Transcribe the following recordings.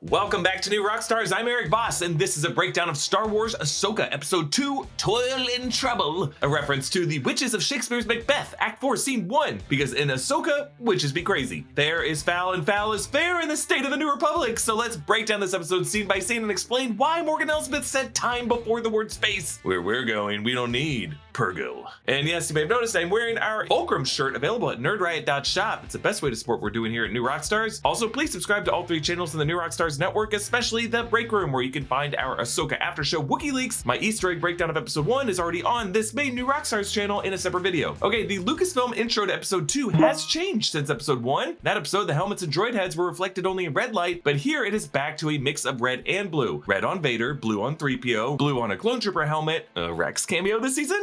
Welcome back to New Rockstars. I'm Erik Voss, and this is a breakdown of Star Wars Ahsoka Episode 2, Toil in Trouble, a reference to the witches of Shakespeare's Macbeth, Act 4, Scene 1, because in Ahsoka, witches be crazy. Fair is foul and foul is fair in the state of the New Republic, so let's break down this episode scene by scene and explain why Morgan Elsbeth said time before the word space. Where we're going, we don't need purrgil. And yes, you may have noticed I'm wearing our Fulcrum shirt available at nerdriot.shop. It's the best way to support what we're doing here at New Rockstars. Also, please subscribe to all 3 channels in the New Rockstars network, especially the Break Room, where you can find our Ahsoka After Show Wookiee Leaks. My Easter egg breakdown of Episode 1 is already on this main New Rockstars channel in a separate video. Okay, the Lucasfilm intro to Episode 2 has changed since Episode 1. That episode, the helmets and droid heads were reflected only in red light, but here it is back to a mix of red and blue. Red on Vader, blue on 3PO, blue on a Clone Trooper helmet, a Rex cameo this season,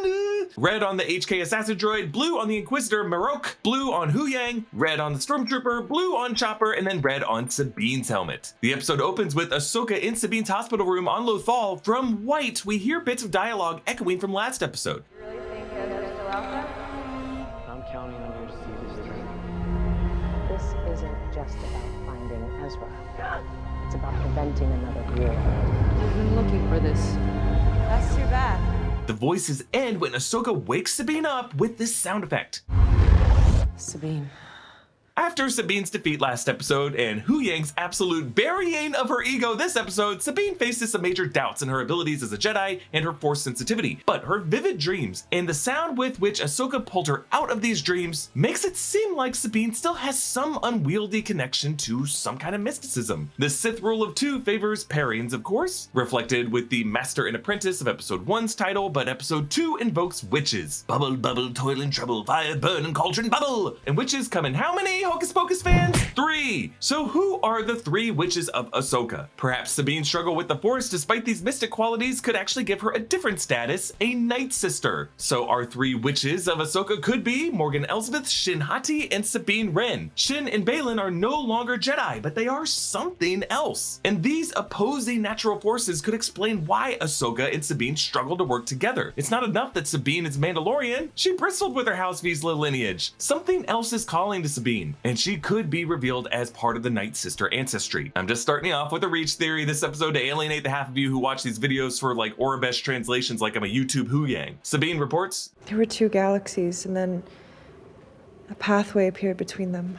red on the HK Assassin droid, blue on the Inquisitor Marok, blue on Huyang, red on the Stormtrooper, blue on Chopper, and then red on Sabine's helmet. The episode opens with Ahsoka in Sabine's hospital room on Lothal. From White, we hear bits of dialogue echoing from last episode. You really think Ezra's still out there? I'm counting on you to see this through. This isn't just about finding Ezra. It's about preventing another war. We've been looking for this. That's too bad. The voices end when Ahsoka wakes Sabine up with this sound effect. Sabine. After Sabine's defeat last episode and Huyang's absolute burying of her ego this episode, Sabine faces some major doubts in her abilities as a Jedi and her Force sensitivity. But her vivid dreams and the sound with which Ahsoka pulled her out of these dreams makes it seem like Sabine still has some unwieldy connection to some kind of mysticism. The Sith rule of 2 favors pairings, of course, reflected with the Master and Apprentice of Episode 1's title, but Episode 2 invokes witches. Bubble, bubble, toil and trouble, fire, burn, and cauldron, bubble! And witches come in how many, Hocus Pocus fans? 3! So who are the 3 witches of Ahsoka? Perhaps Sabine's struggle with the Force, despite these mystic qualities, could actually give her a different status, a Night Sister. So our 3 witches of Ahsoka could be Morgan Elsbeth, Shin Hati, and Sabine Wren. Shin and Baylan are no longer Jedi, but they are something else. And these opposing natural forces could explain why Ahsoka and Sabine struggle to work together. It's not enough that Sabine is Mandalorian. She bristled with her House Vizsla lineage. Something else is calling to Sabine, and she could be revealed as part of the Night Sister ancestry. I'm just starting off with a reach theory this episode to alienate the half of you who watch these videos for like Orabesh translations like I'm a YouTube Huyang. Sabine reports, There were 2 galaxies, and then a pathway appeared between them.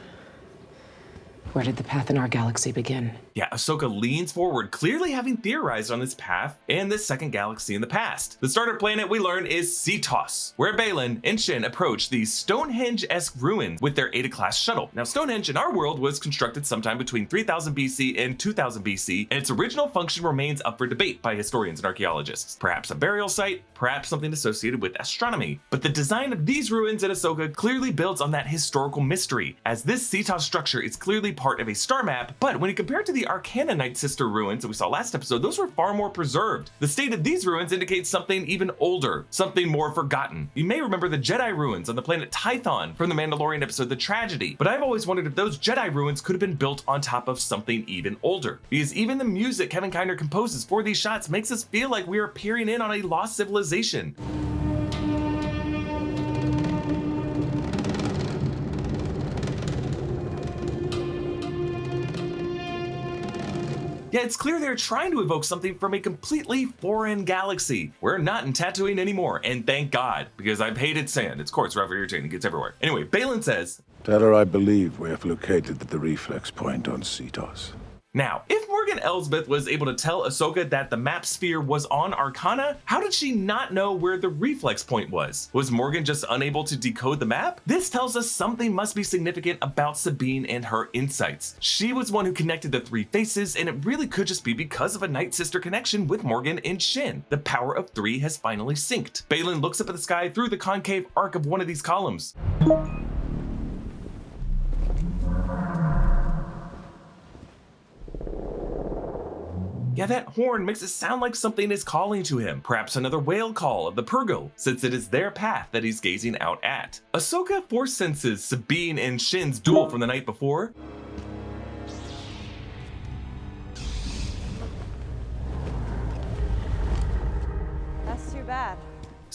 Where did the path in our galaxy begin? yeah, Ahsoka leans forward, clearly having theorized on this path and this second galaxy in the past. The starter planet we learn is Cetos, where Baylan and Shin approach the Stonehenge-esque ruin with their Eta-class shuttle. Now, Stonehenge in our world was constructed sometime between 3000 BC and 2000 BC, and its original function remains up for debate by historians and archaeologists. Perhaps a burial site, perhaps something associated with astronomy. But the design of these ruins in Ahsoka clearly builds on that historical mystery, as this Cetos structure is clearly part of a star map, but when you compare it to the Arcana Night Sister ruins that we saw last episode, those were far more preserved. The state of these ruins indicates something even older, something more forgotten. You may remember the Jedi ruins on the planet Tython from the Mandalorian episode The Tragedy, but I've always wondered if those Jedi ruins could have been built on top of something even older, because even the music Kevin Kiner composes for these shots makes us feel like we are peering in on a lost civilization. Yeah, it's clear they're trying to evoke something from a completely foreign galaxy. We're not in Tatooine anymore, and thank God, because I've hated sand. It's course rather irritating, it gets everywhere. Anyway, Baylan says, Tell her I believe we have located the reflex point on Cetos. now, if Morgan Elsbeth was able to tell Ahsoka that the map sphere was on Arcana, how did she not know where the reflex point was? Was Morgan just unable to decode the map? This tells us something must be significant about Sabine and her insights. She was one who connected the 3 faces, and it really could just be because of a Night Sister connection with Morgan and Shin. The power of 3 has finally synced. Baylan looks up at the sky through the concave arc of one of these columns. Yeah, that horn makes it sound like something is calling to him, perhaps another whale call of the purrgil, since it is their path that he's gazing out at. Ahsoka force senses Sabine and Shin's duel from the night before. That's too bad.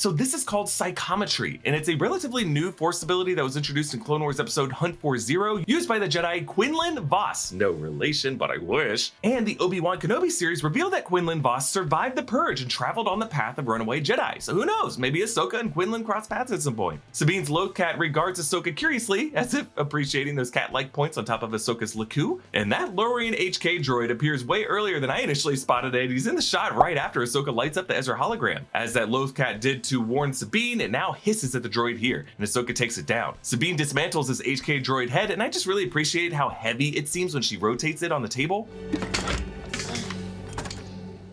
So this is called psychometry, and it's a relatively new Force ability that was introduced in Clone Wars episode Hunt for Zero, used by the Jedi Quinlan Voss, no relation, but I wish. And the Obi-Wan Kenobi series revealed that Quinlan Voss survived the Purge and traveled on the path of runaway Jedi. So who knows, maybe Ahsoka and Quinlan cross paths at some point. Sabine's Lothcat regards Ahsoka curiously, as if appreciating those cat-like points on top of Ahsoka's Laku. And that lowering HK droid appears way earlier than I initially spotted it. He's in the shot right after Ahsoka lights up the Ezra hologram. As that Lothcat did to warn Sabine, it now hisses at the droid here, and Ahsoka takes it down. Sabine dismantles his HK droid head, and I just really appreciate how heavy it seems when she rotates it on the table.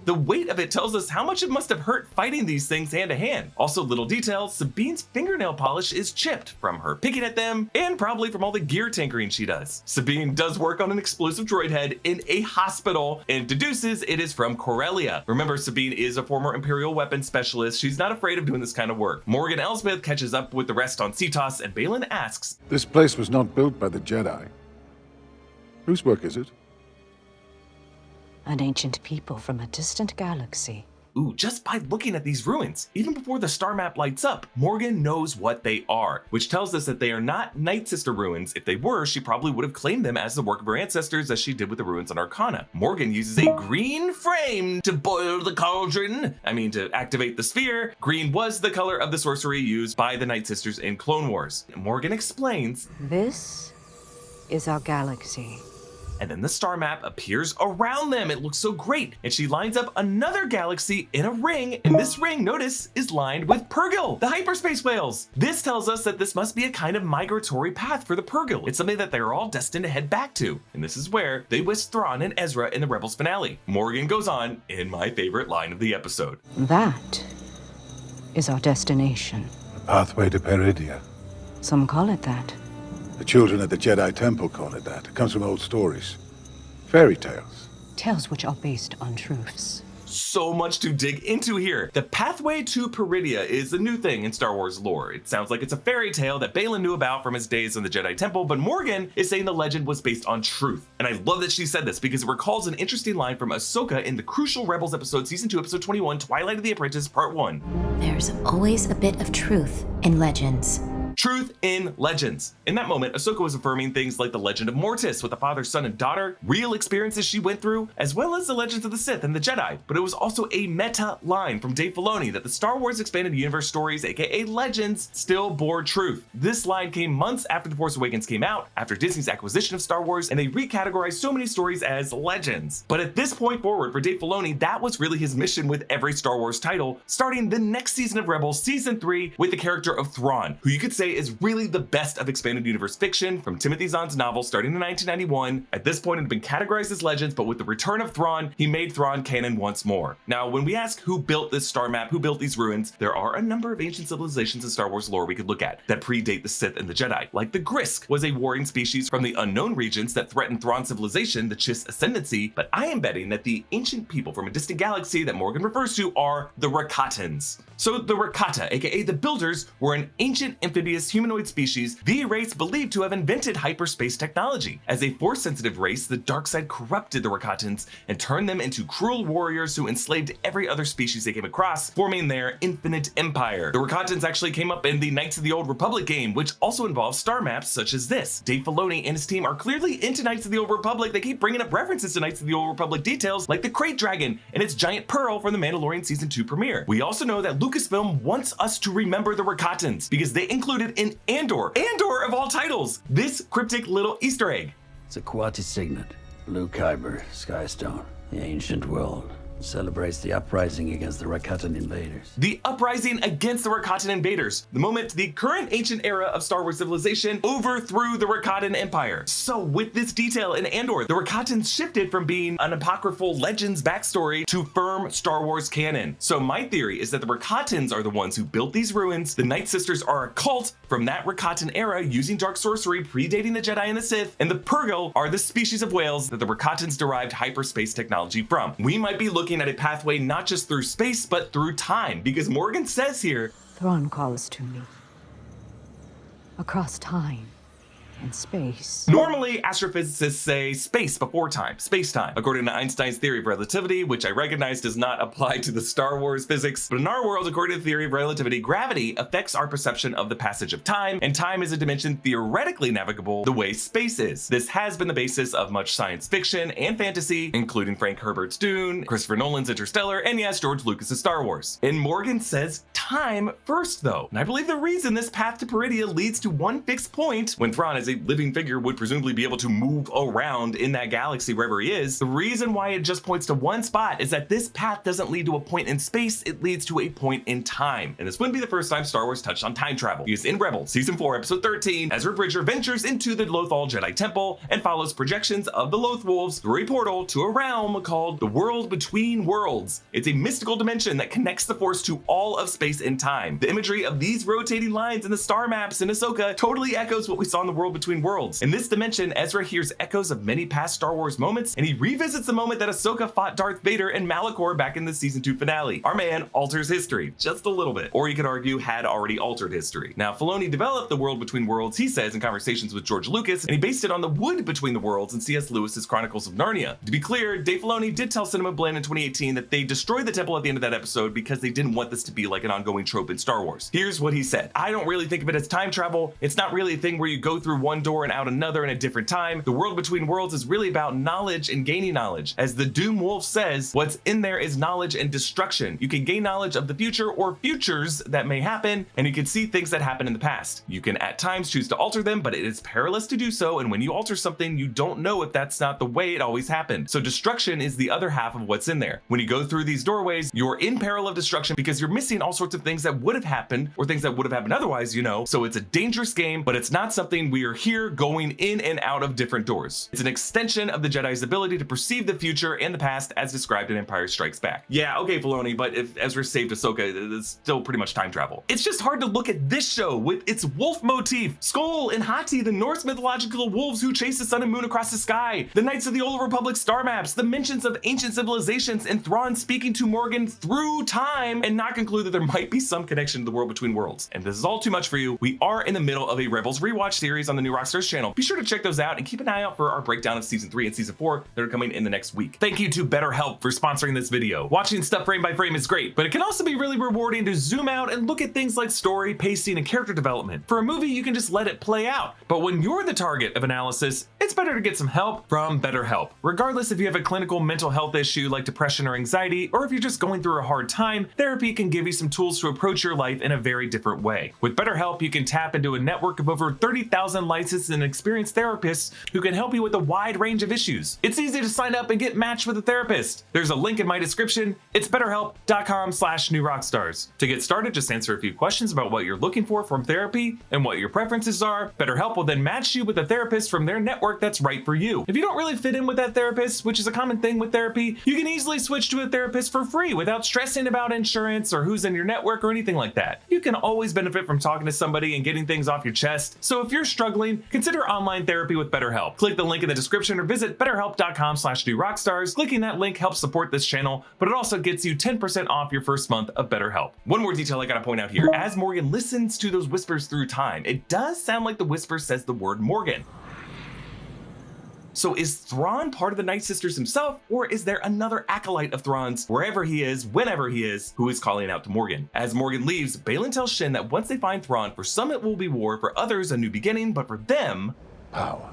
The weight of it tells us how much it must have hurt fighting these things hand to hand. Also, little details, Sabine's fingernail polish is chipped from her picking at them and probably from all the gear tinkering she does. Sabine does work on an explosive droid head in a hospital and deduces it is from Corellia. Remember, Sabine is a former Imperial weapons specialist. She's not afraid of doing this kind of work. Morgan Elsbeth catches up with the rest on Cetos, and Baylan asks, This place was not built by the Jedi. Whose work is it? An ancient people from a distant galaxy. Ooh, just by looking at these ruins, even before the star map lights up, Morgan knows what they are, which tells us that they are not Night Sister ruins. If they were, she probably would have claimed them as the work of her ancestors, as she did with the ruins on Arcana. Morgan uses a green frame to boil the cauldron. To activate the sphere. Green was the color of the sorcery used by the Night Sisters in Clone Wars. Morgan explains, This is our galaxy. and then the star map appears around them. It looks so great. And she lines up another galaxy in a ring, and this ring, notice, is lined with purrgil, the hyperspace whales. This tells us that this must be a kind of migratory path for the purrgil. It's something that they're all destined to head back to. And this is where they whisk Thrawn and Ezra in the Rebels finale. Morgan goes on in my favorite line of the episode. That is our destination. The pathway to Peridea. Some call it that. The children at the Jedi Temple call it that. It comes from old stories. Fairy tales. Tales which are based on truths. So much to dig into here. The pathway to Peridea is a new thing in Star Wars lore. It sounds like it's a fairy tale that Baylan knew about from his days in the Jedi Temple, but Morgan is saying the legend was based on truth. And I love that she said this because it recalls an interesting line from Ahsoka in the crucial Rebels episode, Season 2, Episode 21, Twilight of the Apprentice, Part 1. There's always a bit of truth in legends. Truth in legends. In that moment, Ahsoka was affirming things like the legend of Mortis with the father, son, and daughter, real experiences she went through, as well as the legends of the Sith and the Jedi. But it was also a meta line from Dave Filoni that the Star Wars Expanded Universe stories, aka legends, still bore truth. This line came months after The Force Awakens came out, after Disney's acquisition of Star Wars, and they recategorized so many stories as legends. But at this point forward, for Dave Filoni, that was really his mission with every Star Wars title, starting the next season of Rebels, Season 3, with the character of Thrawn, who you could say is really the best of expanded universe fiction from Timothy Zahn's novel starting in 1991. At this point, it had been categorized as legends, but with the return of Thrawn, he made Thrawn canon once more. Now, when we ask who built this star map, who built these ruins, there are a number of ancient civilizations in Star Wars lore we could look at that predate the Sith and the Jedi. Like the Grisk was a warring species from the unknown regions that threatened Thrawn's civilization, the Chiss Ascendancy, but I am betting that the ancient people from a distant galaxy that Morgan refers to are the Rakatans. So the Rakata, aka the Builders, were an ancient amphibious humanoid species, the race believed to have invented hyperspace technology. As a force-sensitive race, the dark side corrupted the Rakatans and turned them into cruel warriors who enslaved every other species they came across, forming their infinite empire. The Rakatans actually came up in the Knights of the Old Republic game, which also involves star maps such as this. Dave Filoni and his team are clearly into Knights of the Old Republic. They keep bringing up references to Knights of the Old Republic details like the Crate Dragon and its giant pearl from the Mandalorian Season 2 premiere. We also know that Lucasfilm wants us to remember the Rakatans because they included in Andor of all titles, this cryptic little Easter egg. It's a Quati signet, blue kyber, skystone, the ancient world. Celebrates the uprising against the Rakatan invaders. The uprising against the Rakatan invaders, the moment the current ancient era of Star Wars civilization overthrew the Rakatan Empire. So with this detail in Andor, the Rakatans shifted from being an apocryphal legends backstory to firm Star Wars canon. So my theory is that the Rakatans are the ones who built these ruins. The Night Sisters are a cult from that Rakatan era using dark sorcery predating the Jedi and the Sith, and the purrgil are the species of whales that the Rakatans derived hyperspace technology from. We might be looking at a pathway not just through space, but through time, because Morgan says here, Thrawn calls to me. Across time. in space. Normally, astrophysicists say space before time, space-time, according to Einstein's theory of relativity, which I recognize does not apply to the Star Wars physics. But in our world, according to the theory of relativity, gravity affects our perception of the passage of time, and time is a dimension theoretically navigable the way space is. This has been the basis of much science fiction and fantasy, including Frank Herbert's Dune, Christopher Nolan's Interstellar, and yes, George Lucas's Star Wars. And Morgan says time first, though. And I believe the reason this path to Peridea leads to one fixed point, when Thrawn as a living figure would presumably be able to move around in that galaxy wherever he is, the reason why it just points to one spot is that this path doesn't lead to a point in space, it leads to a point in time. And this wouldn't be the first time Star Wars touched on time travel, because in Rebels Season 4, Episode 13, Ezra Bridger ventures into the Lothal Jedi Temple and follows projections of the Loth Wolves through a portal to a realm called the World Between Worlds. It's a mystical dimension that connects the Force to all of space and time. The imagery of these rotating lines in the star maps in Ahsoka totally echoes what we saw in the World Between Worlds. In this dimension, Ezra hears echoes of many past Star Wars moments, and he revisits the moment that Ahsoka fought Darth Vader and Malachor back in the Season 2 finale. Our man alters history, just a little bit. Or you could argue had already altered history. Now, Filoni developed the World Between Worlds, he says, in conversations with George Lucas, and he based it on the wood between the worlds in C.S. Lewis's Chronicles of Narnia. To be clear, Dave Filoni did tell Cinema Blend in 2018 that they destroyed the temple at the end of that episode because they didn't want this to be like an ongoing trope in Star Wars. Here's what he said: I don't really think of it as time travel. It's not really a thing where you go through one door and out another in a different time. The World Between Worlds is really about knowledge and gaining knowledge. As the Doom Wolf says, what's in there is knowledge and destruction. You can gain knowledge of the future or futures that may happen, and you can see things that happened in the past. You can at times choose to alter them, but it is perilous to do so, and when you alter something, you don't know if that's not the way it always happened. So destruction is the other half of what's in there. When you go through these doorways, you're in peril of destruction because you're missing all sorts of things that would have happened or things that would have happened otherwise, you know. So it's a dangerous game, but it's not something we are here going in and out of different doors. It's an extension of the Jedi's ability to perceive the future and the past as described in Empire Strikes Back. Yeah, okay, Filoni, but if Ezra saved Ahsoka, it's still pretty much time travel. It's just hard to look at this show with its wolf motif. Skoll and Hati, the Norse mythological wolves who chase the sun and moon across the sky, the Knights of the Old Republic star maps, the mentions of ancient civilizations, and Thrawn speaking to Morgan through time, and not conclude that there might be some connection to the World Between Worlds. And if this is all too much for you, we are in the middle of a Rebels rewatch series on the new Rockstars channel. Be sure to check those out and keep an eye out for our breakdown of Season 3 and Season 4 that are coming in the next week. Thank you to BetterHelp for sponsoring this video. Watching stuff frame by frame is great, but it can also be really rewarding to zoom out and look at things like story, pacing, and character development. For a movie, you can just let it play out. But when you're the target of analysis, it's better to get some help from BetterHelp. Regardless if you have a clinical mental health issue like depression or anxiety, or if you're just going through a hard time, therapy can give you some tools to approach your life in a very different way. With BetterHelp, you can tap into a network of over 30,000 licensed and experienced therapists who can help you with a wide range of issues. It's easy to sign up and get matched with a therapist. There's a link in my description. It's betterhelp.com/newrockstars. To get started, just answer a few questions about what you're looking for from therapy and what your preferences are. BetterHelp will then match you with a therapist from their network that's right for you. If you don't really fit in with that therapist, which is a common thing with therapy, you can easily switch to a therapist for free without stressing about insurance or who's in your network or anything like that. You can always benefit from talking to somebody and getting things off your chest. So if you're struggling, consider online therapy with BetterHelp. Click the link in the description or visit betterhelp.com/newrockstars. Clicking that link helps support this channel, but it also gets you 10% off your first month of BetterHelp. One more detail I gotta point out here. As Morgan listens to those whispers through time, it does sound like the whisper says the word Morgan. So is Thrawn part of the Night Sisters himself, or is there another acolyte of Thrawn's, wherever he is, whenever he is, who is calling out to Morgan? As Morgan leaves, Baylan tells Shin that once they find Thrawn, for some it will be war, for others a new beginning, but for them, Power.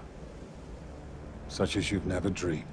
Such as you've never dreamed.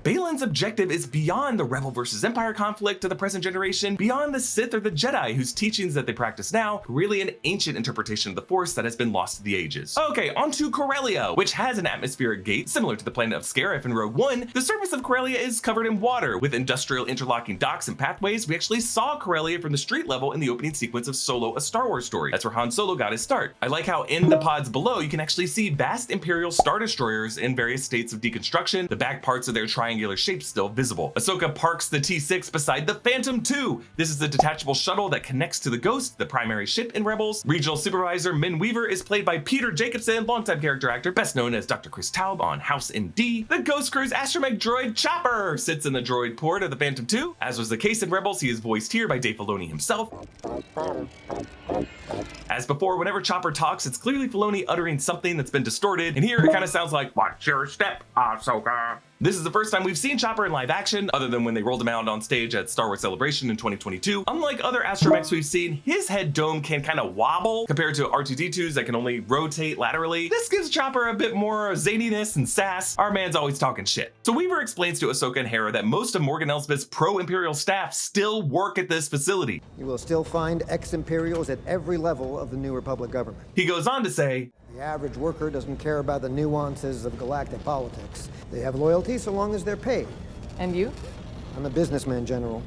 Baylan's objective is beyond the Rebel versus Empire conflict to the present generation, beyond the Sith or the Jedi whose teachings that they practice now, really an ancient interpretation of the Force that has been lost to the ages. Okay, on to Corellia, which has an atmospheric gate similar to the planet of Scarif in Rogue One. The surface of Corellia is covered in water, with industrial interlocking docks and pathways. We actually saw Corellia from the street level in the opening sequence of Solo: A Star Wars Story. That's where Han Solo got his start. I like how in the pods below, you can actually see vast Imperial Star Destroyers in various states of deconstruction, the back parts of their triangular shape still visible. Ahsoka parks the T6 beside the Phantom 2. This is the detachable shuttle that connects to the Ghost, the primary ship in Rebels. Regional Supervisor Min Weaver is played by Peter Jacobson, longtime character actor, best known as Dr. Chris Taub on House MD. The Ghost Crew's astromech droid Chopper sits in the droid port of the Phantom 2. As was the case in Rebels, he is voiced here by Dave Filoni himself. As before, whenever Chopper talks, it's clearly Filoni uttering something that's been distorted, and here it kind of sounds like, "Watch your step, Ahsoka." This is the first time we've seen Chopper in live action, other than when they rolled him out on stage at Star Wars Celebration in 2022. Unlike other astromechs we've seen, his head dome can kind of wobble compared to R2-D2's that can only rotate laterally. This gives Chopper a bit more zaniness and sass. Our man's always talking shit. So Weaver explains to Ahsoka and Hera that most of Morgan Elsbeth's pro-Imperial staff still work at this facility. You will still find ex-Imperials at every level of the New Republic government. He goes on to say, the average worker doesn't care about the nuances of galactic politics. They have loyalty so long as they're paid. And you? I'm a businessman, General.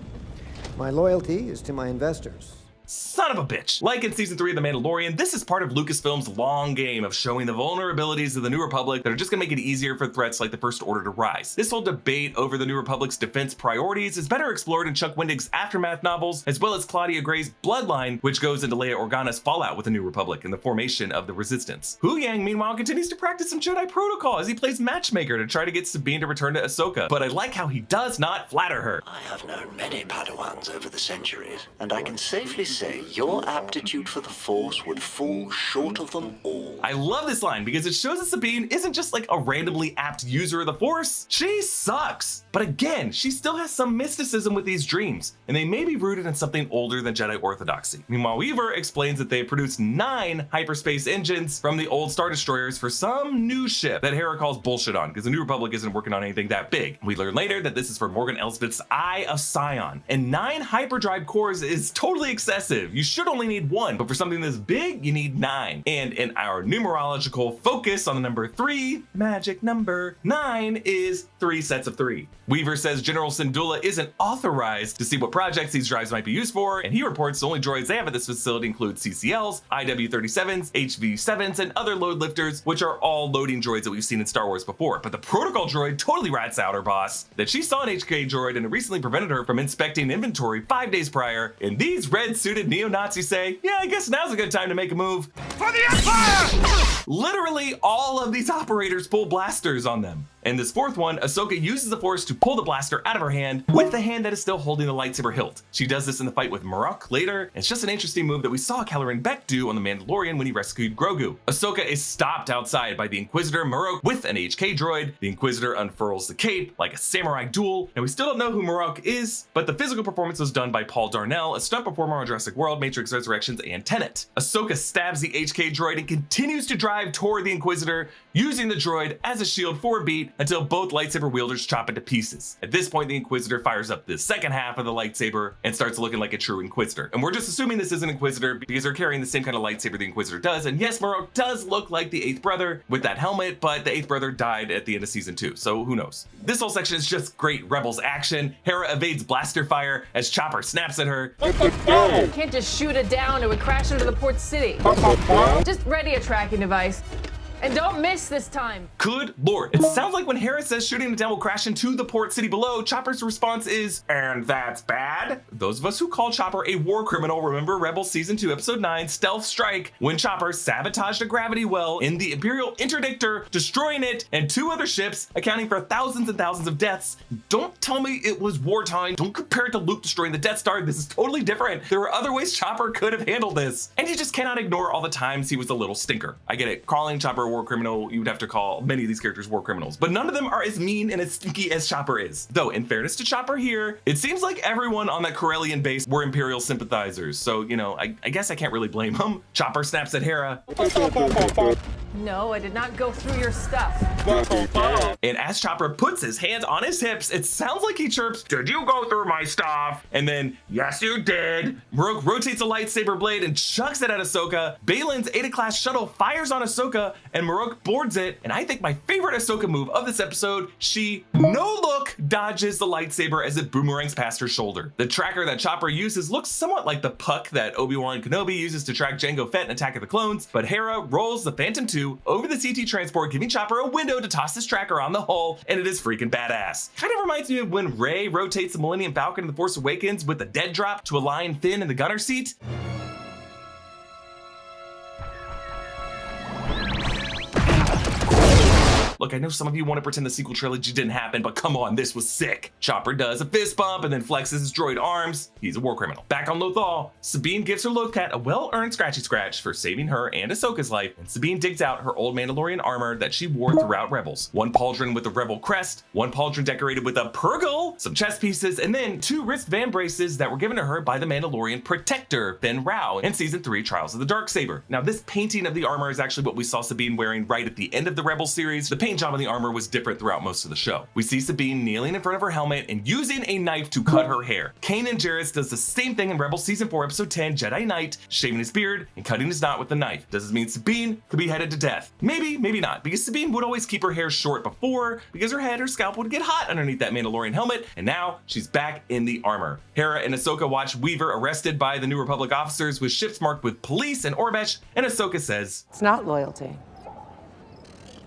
My loyalty is to my investors. Son of a bitch. Like in season 3 of The Mandalorian, this is part of Lucasfilm's long game of showing the vulnerabilities of the New Republic that are just gonna make it easier for threats like the First Order to rise. This whole debate over the New Republic's defense priorities is better explored in Chuck Wendig's Aftermath novels, as well as Claudia Gray's Bloodline, which goes into Leia Organa's fallout with the New Republic and the formation of the Resistance. Hu Yang, meanwhile, continues to practice some Jedi protocol as he plays matchmaker to try to get Sabine to return to Ahsoka, but I like how he does not flatter her. I have known many Padawans over the centuries, and I can safely say your aptitude for the Force would fall short of them all. I love this line because it shows that Sabine isn't just like a randomly apt user of the Force. She sucks. But again, she still has some mysticism with these dreams, and they may be rooted in something older than Jedi orthodoxy. Meanwhile, Weaver explains that they produced 9 hyperspace engines from the old Star Destroyers for some new ship that Hera calls bullshit on because the New Republic isn't working on anything that big. We learn later that this is for Morgan Elsbeth's Eye of Sion, and 9 hyperdrive cores is totally excessive. You should only need 1, but for something this big, you need 9. And in our numerological focus on the number 3, magic number 9 is 3 sets of 3. Weaver says General Syndulla isn't authorized to see what projects these drives might be used for, and he reports the only droids they have at this facility include CCLs, IW-37s, HV-7s, and other load lifters, which are all loading droids that we've seen in Star Wars before. But the protocol droid totally rats out her boss that she saw an HK droid and it recently prevented her from inspecting inventory 5 days prior, and these red-suited neo-Nazis say, yeah, I guess now's a good time to make a move. For the Empire! Literally all of these operators pull blasters on them. In this 4th one, Ahsoka uses the Force to pull the blaster out of her hand with the hand that is still holding the lightsaber hilt. She does this in the fight with Marok later, and it's just an interesting move that we saw Kelleran Beck do on The Mandalorian when he rescued Grogu. Ahsoka is stopped outside by the Inquisitor Marok with an HK droid. The Inquisitor unfurls the cape like a samurai duel, and we still don't know who Marok is, but the physical performance was done by Paul Darnell, a stunt performer on Jurassic World, Matrix Resurrections, and Tenet. Ahsoka stabs the HK droid and continues to drive toward the Inquisitor, using the droid as a shield for a beat until both lightsaber wielders chop into pieces. At this point, the Inquisitor fires up the second half of the lightsaber and starts looking like a true Inquisitor. And we're just assuming this is an Inquisitor because they're carrying the same kind of lightsaber the Inquisitor does. And yes, Marok does look like the 8th brother with that helmet, but the 8th brother died at the end of season 2, so who knows? This whole section is just great Rebels action. Hera evades blaster fire as Chopper snaps at her. You can't just shoot it down, it would crash into the port city. Just ready a tracking device. And don't miss this time. Good lord. It sounds like when Hera says shooting it down will crash into the port city below, Chopper's response is, and that's bad? Those of us who call Chopper a war criminal remember Rebels Season 2, Episode 9, Stealth Strike, when Chopper sabotaged a gravity well in the Imperial Interdictor, destroying it and 2 other ships, accounting for thousands and thousands of deaths. Don't tell me it was wartime. Don't compare it to Luke destroying the Death Star. This is totally different. There are other ways Chopper could have handled this. And you just cannot ignore all the times he was a little stinker. I get it. Calling Chopper a war criminal, you would have to call many of these characters war criminals, but none of them are as mean and as stinky as Chopper is. Though, in fairness to Chopper here, it seems like everyone on that Corellian base were Imperial sympathizers, so, you know, I guess I can't really blame him. Chopper snaps at Hera. No, I did not go through your stuff. And as Chopper puts his hands on his hips, it sounds like he chirps, did you go through my stuff? And then, yes you did. Marok rotates a lightsaber blade and chucks it at Ahsoka. Balin's Eta-class shuttle fires on Ahsoka, and Marok boards it. And I think my favorite Ahsoka move of this episode, she no-look dodges the lightsaber as it boomerangs past her shoulder. The tracker that Chopper uses looks somewhat like the puck that Obi-Wan Kenobi uses to track Jango Fett in Attack of the Clones, but Hera rolls the Phantom 2 over the CT transport, giving Chopper a window to toss his tracker on the hull, and it is freaking badass. Kind of reminds me of when Rey rotates the Millennium Falcon in The Force Awakens with the dead drop to align Finn in the gunner seat. Look, I know some of you want to pretend the sequel trilogy didn't happen, but come on, this was sick. Chopper does a fist bump and then flexes his droid arms. He's a war criminal. Back on Lothal, Sabine gives her Lothcat a well-earned scratchy scratch for saving her and Ahsoka's life, and Sabine digs out her old Mandalorian armor that she wore throughout Rebels. One pauldron with a Rebel crest, one pauldron decorated with a purrgil, some chest pieces, and then 2 wrist van braces that were given to her by the Mandalorian protector, Ben Rao, in Season 3 Trials of the Darksaber. Now, this painting of the armor is actually what we saw Sabine wearing right at the end of the Rebels series. The paint job on the armor was different throughout most of the show. We see Sabine kneeling in front of her helmet and using a knife to cut her hair. Kanan Jarrus does the same thing in Rebels Season 4 Episode 10 Jedi Knight, shaving his beard and cutting his knot with the knife. Does this mean Sabine could be headed to death? Maybe, maybe not, because Sabine would always keep her hair short before, because her head or scalp would get hot underneath that Mandalorian helmet, and now she's back in the armor. Hera and Ahsoka watch Weaver arrested by the New Republic officers with ships marked with police and Orbesh, and Ahsoka says, It's not loyalty.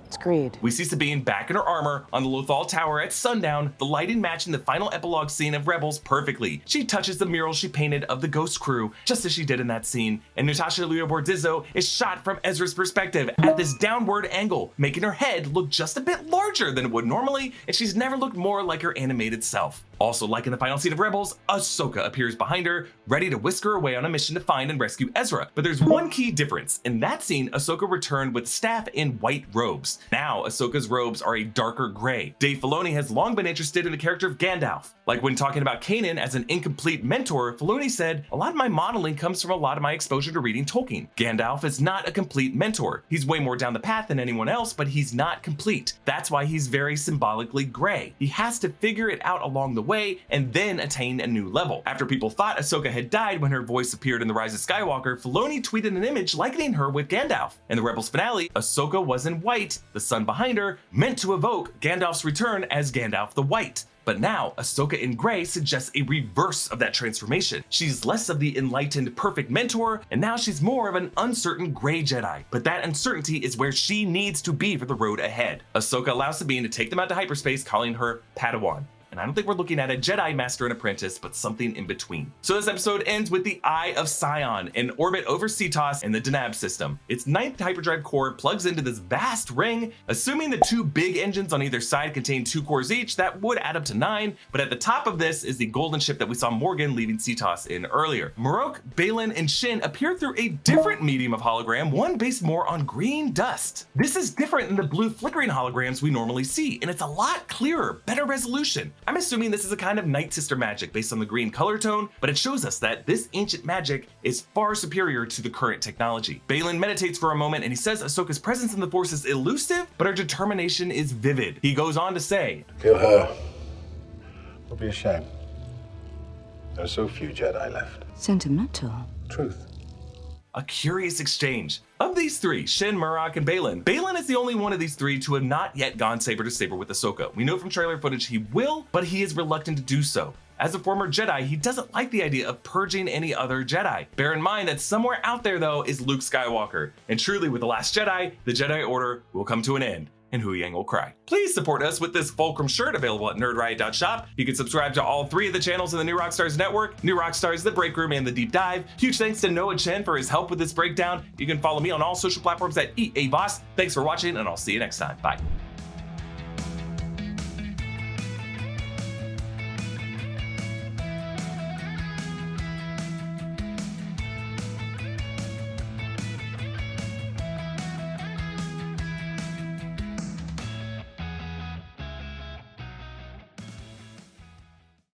It's greed. We see Sabine back in her armor on the Lothal Tower at sundown, the lighting matching the final epilogue scene of Rebels perfectly. She touches the mural she painted of the Ghost Crew, just as she did in that scene, and Natasha Liu Bordizzo is shot from Ezra's perspective at this downward angle, making her head look just a bit larger than it would normally, and she's never looked more like her animated self. Also, like in the final scene of Rebels, Ahsoka appears behind her, ready to whisk her away on a mission to find and rescue Ezra. But there's one key difference. In that scene, Ahsoka returned with staff in white robes. Now, Ahsoka's robes are a darker gray. Dave Filoni has long been interested in the character of Gandalf. Like when talking about Kanan as an incomplete mentor, Filoni said, "A lot of my modeling comes from a lot of my exposure to reading Tolkien. Gandalf is not a complete mentor. He's way more down the path than anyone else, but he's not complete. That's why he's very symbolically gray. He has to figure it out along the way and then attain a new level." After people thought Ahsoka had died when her voice appeared in The Rise of Skywalker, Filoni tweeted an image likening her with Gandalf. In the Rebels finale, Ahsoka was in white, the sun behind her, meant to evoke Gandalf's return as Gandalf the White. But now, Ahsoka in gray suggests a reverse of that transformation. She's less of the enlightened, perfect mentor, and now she's more of an uncertain gray Jedi. But that uncertainty is where she needs to be for the road ahead. Ahsoka allows Sabine to take them out to hyperspace, calling her Padawan. And I don't think we're looking at a Jedi Master and Apprentice, but something in between. So this episode ends with the Eye of Sion, an orbit over Cetos in the Denab system. Its 9th hyperdrive core plugs into this vast ring. Assuming the 2 big engines on either side contain 2 cores each, that would add up to 9. But at the top of this is the golden ship that we saw Morgan leaving Cetos in earlier. Marok, Baylan, and Chen appear through a different medium of hologram, one based more on green dust. This is different than the blue flickering holograms we normally see, and it's a lot clearer, better resolution. I'm assuming this is a kind of Night Sister magic based on the green color tone, but it shows us that this ancient magic is far superior to the current technology. Baylan meditates for a moment and he says Ahsoka's presence in the Force is elusive, but her determination is vivid. He goes on to say, Kill her would be a shame. There are so few Jedi left. Sentimental. Truth. A curious exchange. Of these 3, Shin, Marok, and Baylan, Baylan is the only one of these 3 to have not yet gone saber to saber with Ahsoka. We know from trailer footage he will, but he is reluctant to do so. As a former Jedi, he doesn't like the idea of purging any other Jedi. Bear in mind that somewhere out there, though, is Luke Skywalker. And truly, with The Last Jedi, the Jedi Order will come to an end, and Hu Yang will cry. Please support us with this Fulcrum shirt available at nerdriot.shop. You can subscribe to all 3 of the channels in the New Rockstars network, New Rockstars, The Break Room, and The Deep Dive. Huge thanks to Noah Chen for his help with this breakdown. You can follow me on all social platforms at Erik Voss. Thanks for watching, and I'll see you next time. Bye.